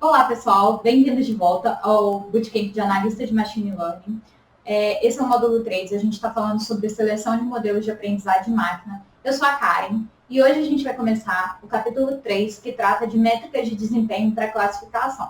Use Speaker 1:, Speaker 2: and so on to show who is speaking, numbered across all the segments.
Speaker 1: Olá, pessoal. Bem-vindos de volta ao Bootcamp de Analista de Machine Learning. Esse é o módulo 3. A gente está falando sobre seleção de modelos de aprendizagem de máquina. Eu sou a Karen e hoje a gente vai começar o capítulo 3, que trata de métricas de desempenho para classificação.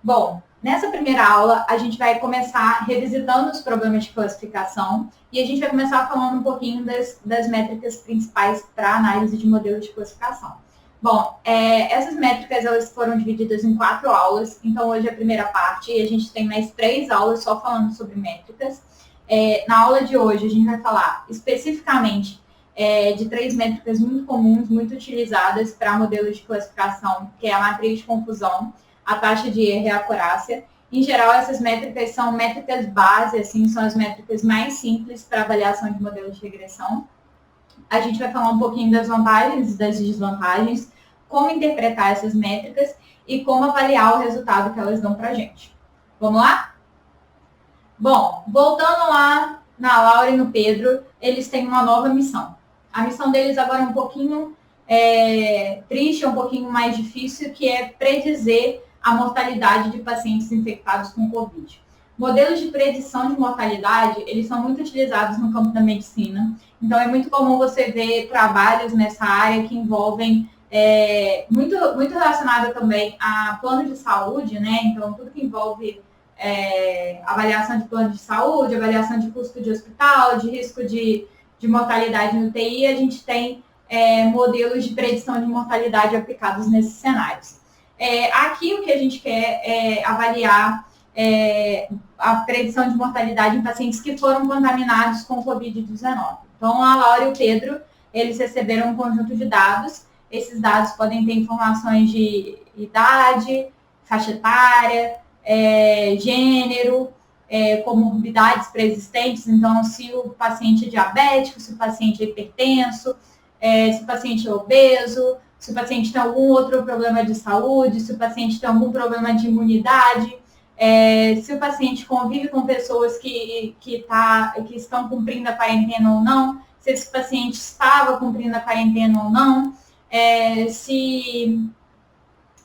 Speaker 1: Bom, nessa primeira aula, a gente vai começar revisitando os problemas de classificação e a gente vai começar falando um pouquinho das métricas principais para análise de modelos de classificação. Bom, essas métricas elas foram divididas em 4 aulas, então hoje é a primeira parte e a gente tem mais 3 aulas só falando sobre métricas. Na aula de hoje a gente vai falar especificamente de 3 métricas muito comuns, muito utilizadas para modelos de classificação, que é a matriz de confusão, a taxa de erro e a acurácia. Em geral, essas métricas são métricas base, assim, são as métricas mais simples para avaliação de modelos de regressão. A gente vai falar um pouquinho das vantagens e das desvantagens, como interpretar essas métricas e como avaliar o resultado que elas dão para a gente. Vamos lá? Bom, voltando lá na Laura e no Pedro, eles têm uma nova missão. A missão deles agora é um pouquinho triste, um pouquinho mais difícil, que é predizer a mortalidade de pacientes infectados com Covid. Modelos de predição de mortalidade, eles são muito utilizados no campo da medicina. Então, é muito comum você ver trabalhos nessa área que envolvem muito relacionado também a plano de saúde, né? Então, tudo que envolve avaliação de plano de saúde, avaliação de custo de hospital, de risco de mortalidade no TI, a gente tem modelos de predição de mortalidade aplicados nesses cenários. Aqui o que a gente quer é avaliar a predição de mortalidade em pacientes que foram contaminados com Covid-19. Então, a Laura e o Pedro, eles receberam um conjunto de dados. Esses dados podem ter informações de idade, faixa etária, gênero, comorbidades pré-existentes. Então, se o paciente é diabético, se o paciente é hipertenso, se o paciente é obeso, se o paciente tem algum outro problema de saúde, se o paciente tem algum problema de imunidade, se o paciente convive com pessoas que estão cumprindo a quarentena ou não, se esse paciente estava cumprindo a quarentena ou não, se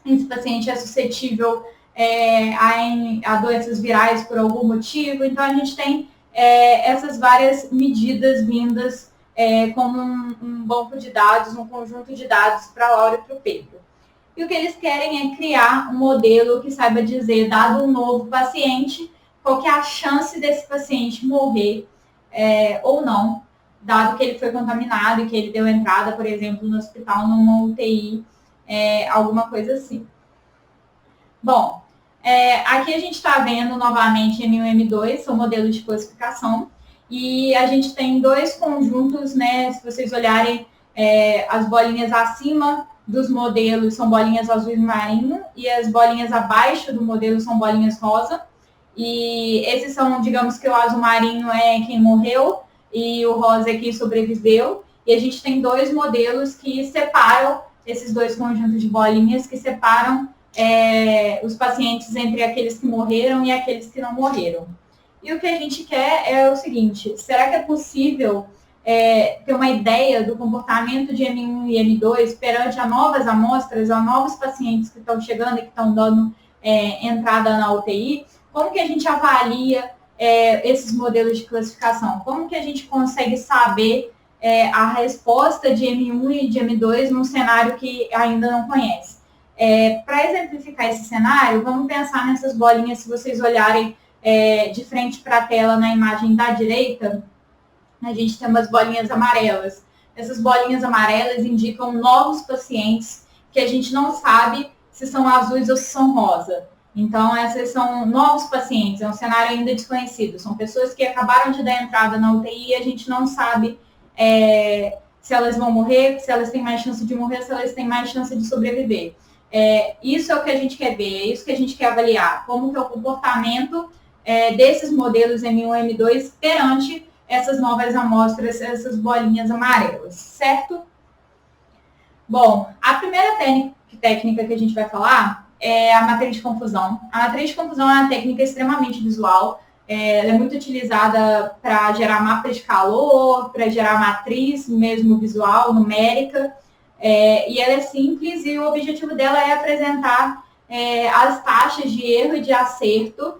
Speaker 1: esse paciente é suscetível a doenças virais por algum motivo. Então, a gente tem essas várias medidas vindas como um banco de dados, um conjunto de dados para a Laura e para o Pedro. E o que eles querem é criar um modelo que saiba dizer, dado um novo paciente, qual que é a chance desse paciente morrer ou não, dado que ele foi contaminado e que ele deu entrada, por exemplo, no hospital, numa UTI, alguma coisa assim. Bom, aqui a gente está vendo novamente M1 e M2, são modelos de classificação, e a gente tem 2 conjuntos, né? Se vocês olharem as bolinhas acima dos modelos são bolinhas azul marinho e as bolinhas abaixo do modelo são bolinhas rosa. E esses são, digamos que o azul marinho é quem morreu e o rosa é quem sobreviveu. E a gente tem 2 modelos que separam esses 2 conjuntos de bolinhas, que separam os pacientes entre aqueles que morreram e aqueles que não morreram. E o que a gente quer é o seguinte: será que é possível ter uma ideia do comportamento de M1 e M2 perante a novas amostras, a novos pacientes que estão chegando e que estão dando entrada na UTI? Como que a gente avalia esses modelos de classificação? Como que a gente consegue saber a resposta de M1 e de M2 num cenário que ainda não conhece? Para exemplificar esse cenário, vamos pensar nessas bolinhas. Se vocês olharem de frente para a tela na imagem da direita, a gente tem umas bolinhas amarelas. Essas bolinhas amarelas indicam novos pacientes que a gente não sabe se são azuis ou se são rosa. Então, essas são novos pacientes, é um cenário ainda desconhecido. São pessoas que acabaram de dar entrada na UTI e a gente não sabe se elas vão morrer, se elas têm mais chance de morrer, se elas têm mais chance de sobreviver. Isso é o que a gente quer ver, é isso que a gente quer avaliar. Como que é o comportamento desses modelos M1 e M2 perante essas novas amostras, essas bolinhas amarelas, certo? Bom, a primeira técnica que a gente vai falar é a matriz de confusão. A matriz de confusão é uma técnica extremamente visual. Ela é muito utilizada para gerar mapas de calor, para gerar matriz mesmo visual, numérica. E ela é simples e o objetivo dela é apresentar as taxas de erro e de acerto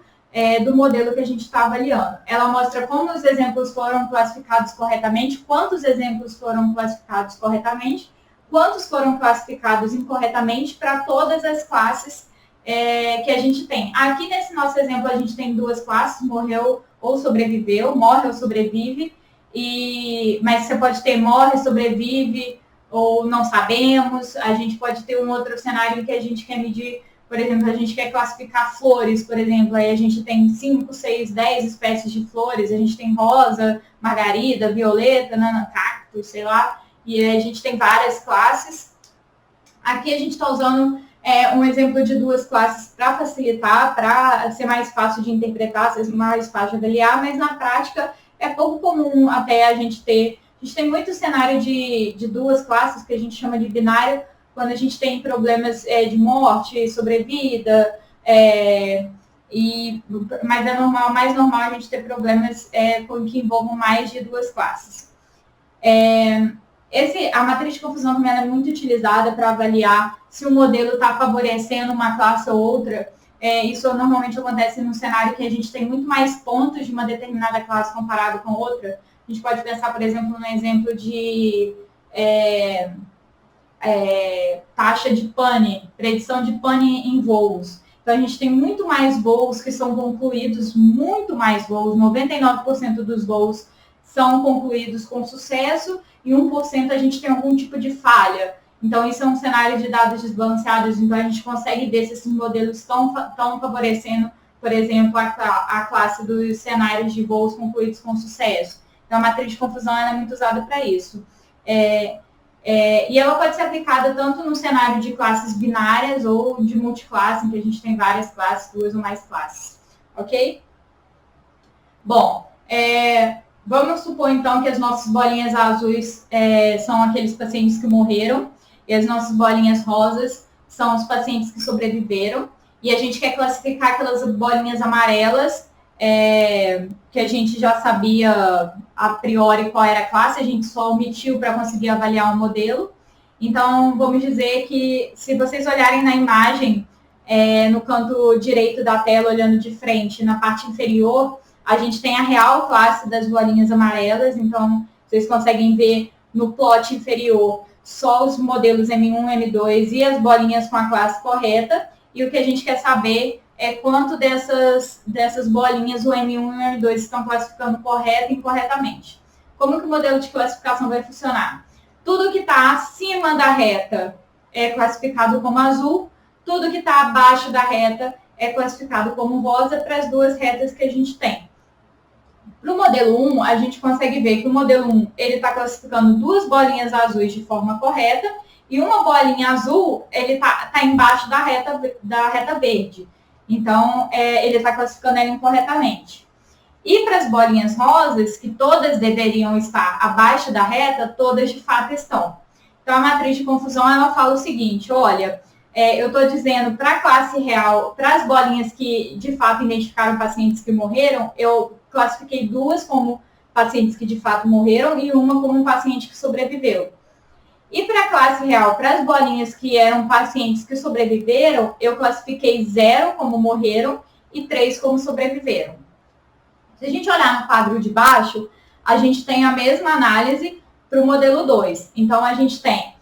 Speaker 1: do modelo que a gente está avaliando. Ela mostra como os exemplos foram classificados corretamente, quantos exemplos foram classificados corretamente, quantos foram classificados incorretamente para todas as classes que a gente tem. Aqui nesse nosso exemplo a gente tem duas classes, morreu ou sobreviveu, morre ou sobrevive, mas você pode ter morre, sobrevive ou não sabemos. A gente pode ter um outro cenário que a gente quer medir, por exemplo, a gente quer classificar flores, por exemplo, aí a gente tem 5, 6, 10 espécies de flores, a gente tem rosa, margarida, violeta, cacto, sei lá, e a gente tem várias classes. Aqui a gente está usando um exemplo de duas classes para facilitar, para ser mais fácil de interpretar, ser mais fácil de avaliar, mas na prática é pouco comum até a gente ter. A gente tem muito cenário de duas classes que a gente chama de binário, quando a gente tem problemas de morte, sobrevida, mas é mais normal a gente ter problemas que envolvam mais de duas classes. A matriz de confusão também é muito utilizada para avaliar se o modelo está favorecendo uma classe ou outra. Isso normalmente acontece num cenário que a gente tem muito mais pontos de uma determinada classe comparado com outra. A gente pode pensar, por exemplo, no exemplo de taxa de pane, predição de pane em voos. Então, a gente tem muito mais voos que são concluídos, muito mais voos, 99% dos voos são concluídos com sucesso e 1% a gente tem algum tipo de falha. Então, isso é um cenário de dados desbalanceados, então a gente consegue ver se esses modelos estão favorecendo, por exemplo, a classe dos cenários de voos concluídos com sucesso. Então, a matriz de confusão é muito usada para isso. E ela pode ser aplicada tanto no cenário de classes binárias ou de multiclasse, em que a gente tem várias classes, duas ou mais classes. Ok? Bom, vamos supor, então, que as nossas bolinhas azuis são aqueles pacientes que morreram e as nossas bolinhas rosas são os pacientes que sobreviveram. E a gente quer classificar aquelas bolinhas amarelas que a gente já sabia a priori qual era a classe, a gente só omitiu para conseguir avaliar o modelo. Então, vamos dizer que se vocês olharem na imagem, no canto direito da tela, olhando de frente, na parte inferior, a gente tem a real classe das bolinhas amarelas, então vocês conseguem ver no plot inferior só os modelos M1, M2 e as bolinhas com a classe correta, e o que a gente quer saber é quanto dessas bolinhas o M1 e o M2 estão classificando correto e incorretamente. Como que o modelo de classificação vai funcionar? Tudo que está acima da reta é classificado como azul, tudo que está abaixo da reta é classificado como rosa para as duas retas que a gente tem. No modelo 1, a gente consegue ver que o modelo 1 está classificando duas bolinhas azuis de forma correta e uma bolinha azul ele tá embaixo da reta verde. Então, ele está classificando ela incorretamente. E para as bolinhas rosas, que todas deveriam estar abaixo da reta, todas de fato estão. Então, a matriz de confusão ela fala o seguinte, olha, eu estou dizendo para a classe real, para as bolinhas que de fato identificaram pacientes que morreram, eu classifiquei duas como pacientes que de fato morreram e uma como um paciente que sobreviveu. E para a classe real, para as bolinhas que eram pacientes que sobreviveram, eu classifiquei 0 como morreram e 3 como sobreviveram. Se a gente olhar no quadro de baixo, a gente tem a mesma análise para o modelo 2. Então, a gente tem,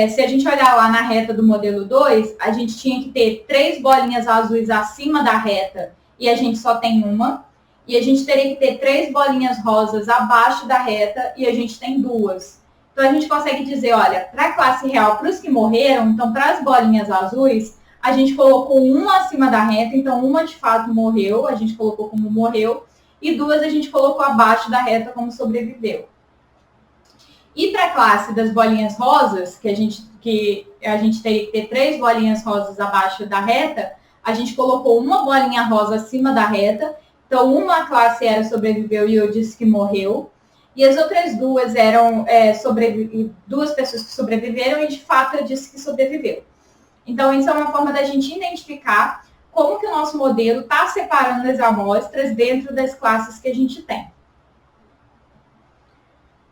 Speaker 1: se a gente olhar lá na reta do modelo 2, a gente tinha que ter 3 bolinhas azuis acima da reta e a gente só tem uma. E a gente teria que ter 3 bolinhas rosas abaixo da reta e a gente tem 2. Então, a gente consegue dizer, olha, para a classe real, para os que morreram, então, para as bolinhas azuis, a gente colocou uma acima da reta, então, uma de fato morreu, a gente colocou como morreu, e 2 a gente colocou abaixo da reta como sobreviveu. E para a classe das bolinhas rosas, que a gente teria que ter 3 bolinhas rosas abaixo da reta, a gente colocou uma bolinha rosa acima da reta, então, uma classe era sobreviveu e eu disse que morreu. E as outras duas eram duas pessoas que sobreviveram e, de fato, eu disse que sobreviveu. Então, isso é uma forma da gente identificar como que o nosso modelo está separando as amostras dentro das classes que a gente tem.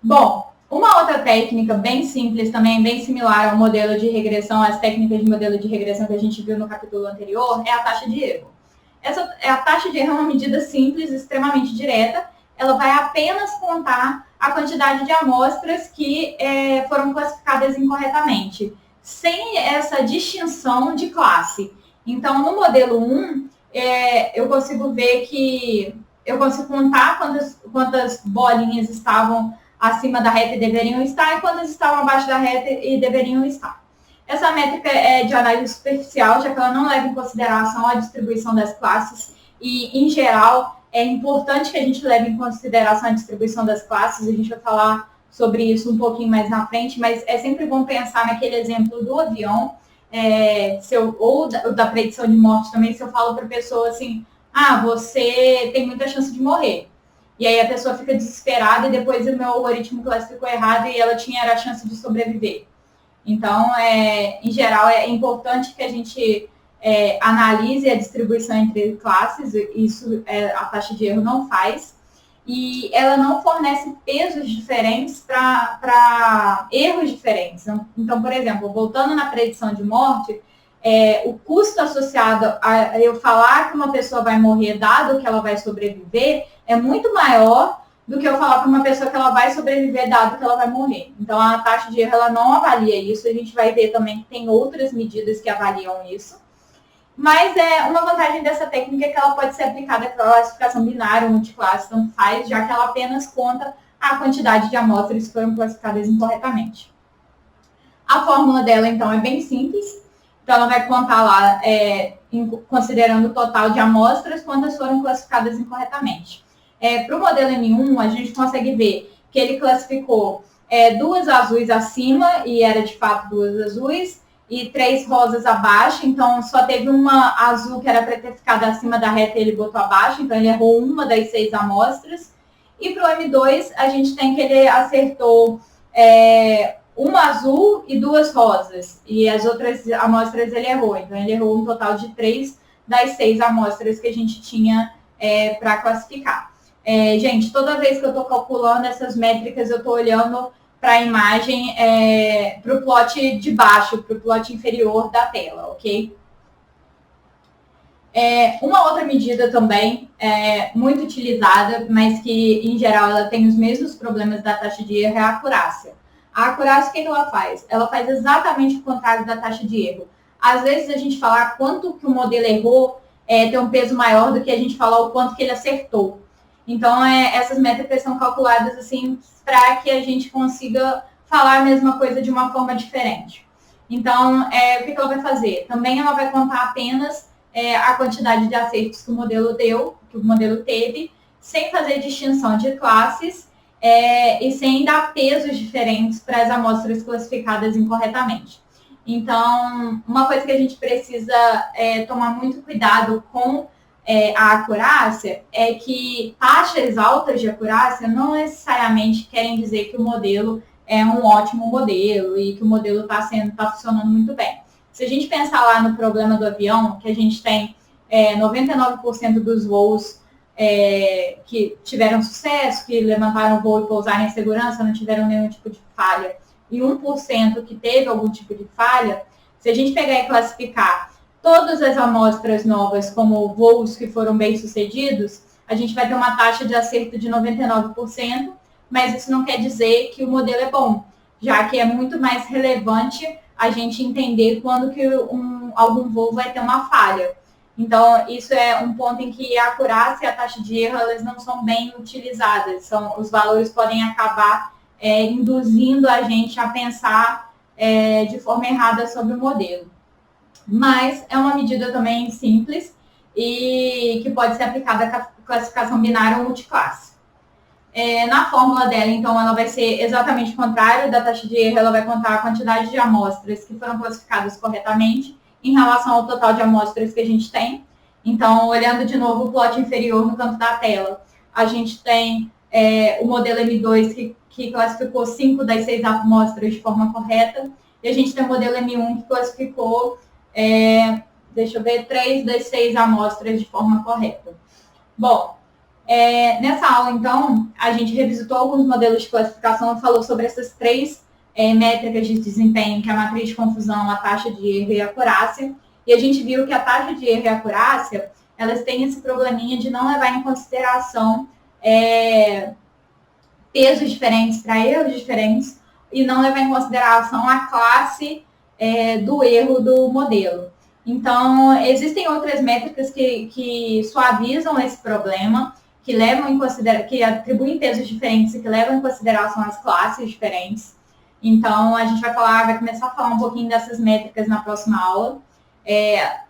Speaker 1: Bom, Uma outra técnica bem simples também, bem similar ao modelo de regressão, às técnicas de modelo de regressão que a gente viu no capítulo anterior, é a taxa de erro. A taxa de erro é uma medida simples, extremamente direta. Ela vai apenas contar a quantidade de amostras que foram classificadas incorretamente, sem essa distinção de classe. Então, no modelo 1, eu consigo ver que eu consigo contar quantas bolinhas estavam acima da reta e deveriam estar, e quantas estavam abaixo da reta e deveriam estar. Essa métrica é de análise superficial, já que ela não leva em consideração a distribuição das classes e, em geral, é importante que a gente leve em consideração a distribuição das classes, a gente vai falar sobre isso um pouquinho mais na frente, mas é sempre bom pensar naquele exemplo do avião, ou da predição de morte também, se eu falo para a pessoa assim, você tem muita chance de morrer. E aí a pessoa fica desesperada e depois o meu algoritmo classificou errado e ela tinha a chance de sobreviver. Então, em geral, é importante que a gente analise a distribuição entre classes, isso a taxa de erro não faz, e ela não fornece pesos diferentes para erros diferentes. Então, por exemplo, voltando na predição de morte, o custo associado a eu falar que uma pessoa vai morrer dado que ela vai sobreviver é muito maior do que eu falar para uma pessoa que ela vai sobreviver dado que ela vai morrer. Então, a taxa de erro ela não avalia isso. A gente vai ver também que tem outras medidas que avaliam isso. Mas uma vantagem dessa técnica é que ela pode ser aplicada para classificação binária ou multiclasse, tanto faz, já que ela apenas conta a quantidade de amostras que foram classificadas incorretamente. A fórmula dela, então, é bem simples. Então, ela vai contar lá, considerando o total de amostras, quantas foram classificadas incorretamente. Para o modelo N1, a gente consegue ver que ele classificou 2 azuis acima, e era de fato 2 azuis, e 3 rosas abaixo, então só teve uma azul que era para ter ficado acima da reta e ele botou abaixo, então ele errou uma das 6 amostras. E para o M2, a gente tem que ele acertou uma azul e 2 rosas, e as outras amostras ele errou, então ele errou um total de 3 das 6 amostras que a gente tinha para classificar. Gente, toda vez que eu estou calculando essas métricas, eu estou olhando para a imagem, para o plot de baixo, para o plot inferior da tela, ok? Uma outra medida também, muito utilizada, mas que, em geral, ela tem os mesmos problemas da taxa de erro, é a acurácia. A acurácia, o que ela faz? Ela faz exatamente o contrário da taxa de erro. Às vezes, a gente falar quanto que o modelo errou tem um peso maior do que a gente falar o quanto que ele acertou. Então, essas métricas são calculadas assim para que a gente consiga falar a mesma coisa de uma forma diferente. Então, o que ela vai fazer? Também ela vai contar apenas a quantidade de acertos que o modelo deu, que o modelo teve, sem fazer distinção de classes e sem dar pesos diferentes para as amostras classificadas incorretamente. Então, uma coisa que a gente precisa tomar muito cuidado com a acurácia é que taxas altas de acurácia não necessariamente querem dizer que o modelo é um ótimo modelo e que o modelo está funcionando muito bem. Se a gente pensar lá no problema do avião, que a gente tem 99% dos voos que tiveram sucesso, que levantaram o voo e pousaram em segurança, não tiveram nenhum tipo de falha, e 1% que teve algum tipo de falha, se a gente pegar e classificar todas as amostras novas como voos que foram bem-sucedidos, a gente vai ter uma taxa de acerto de 99%, mas isso não quer dizer que o modelo é bom, já que é muito mais relevante a gente entender quando que algum voo vai ter uma falha. Então, isso é um ponto em que a acurácia e a taxa de erro elas não são bem utilizadas. Os valores podem acabar induzindo a gente a pensar de forma errada sobre o modelo. Mas é uma medida também simples e que pode ser aplicada à classificação binária ou multiclasse. Na fórmula dela, então, ela vai ser exatamente o contrário da taxa de erro, ela vai contar a quantidade de amostras que foram classificadas corretamente em relação ao total de amostras que a gente tem. Então, olhando de novo o plot inferior no canto da tela, a gente tem o modelo M2 que classificou 5 das 6 amostras de forma correta, e a gente tem o modelo M1 que classificou 3 das 6 amostras de forma correta. Bom, Nessa aula, então, a gente revisitou alguns modelos de classificação e falou sobre essas três métricas de desempenho, que é a matriz de confusão, a taxa de erro e a acurácia. E a gente viu que a taxa de erro e a acurácia, elas têm esse probleminha de não levar em consideração pesos diferentes para erros diferentes e não levar em consideração a classe do erro do modelo. Então, existem outras métricas que suavizam esse problema, que levam em que atribuem pesos diferentes e que levam em consideração as classes diferentes. Então, a gente vai começar a falar um pouquinho dessas métricas na próxima aula.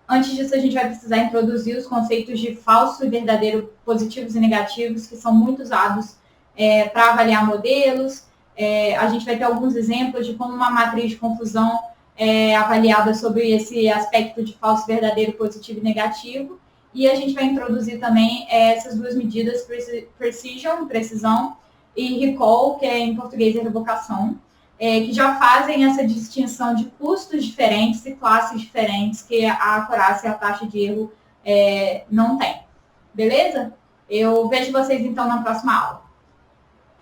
Speaker 1: Antes disso, a gente vai precisar introduzir os conceitos de falso e verdadeiro, positivos e negativos, que são muito usados para avaliar modelos. A gente vai ter alguns exemplos de como uma matriz de confusão é avaliada sobre esse aspecto de falso, verdadeiro, positivo e negativo. E a gente vai introduzir também essas duas medidas, precision, precisão, e recall, que em português é revocação, que já fazem essa distinção de custos diferentes e classes diferentes que a acurácia e a taxa de erro não tem. Beleza? Eu vejo vocês, então, na próxima aula.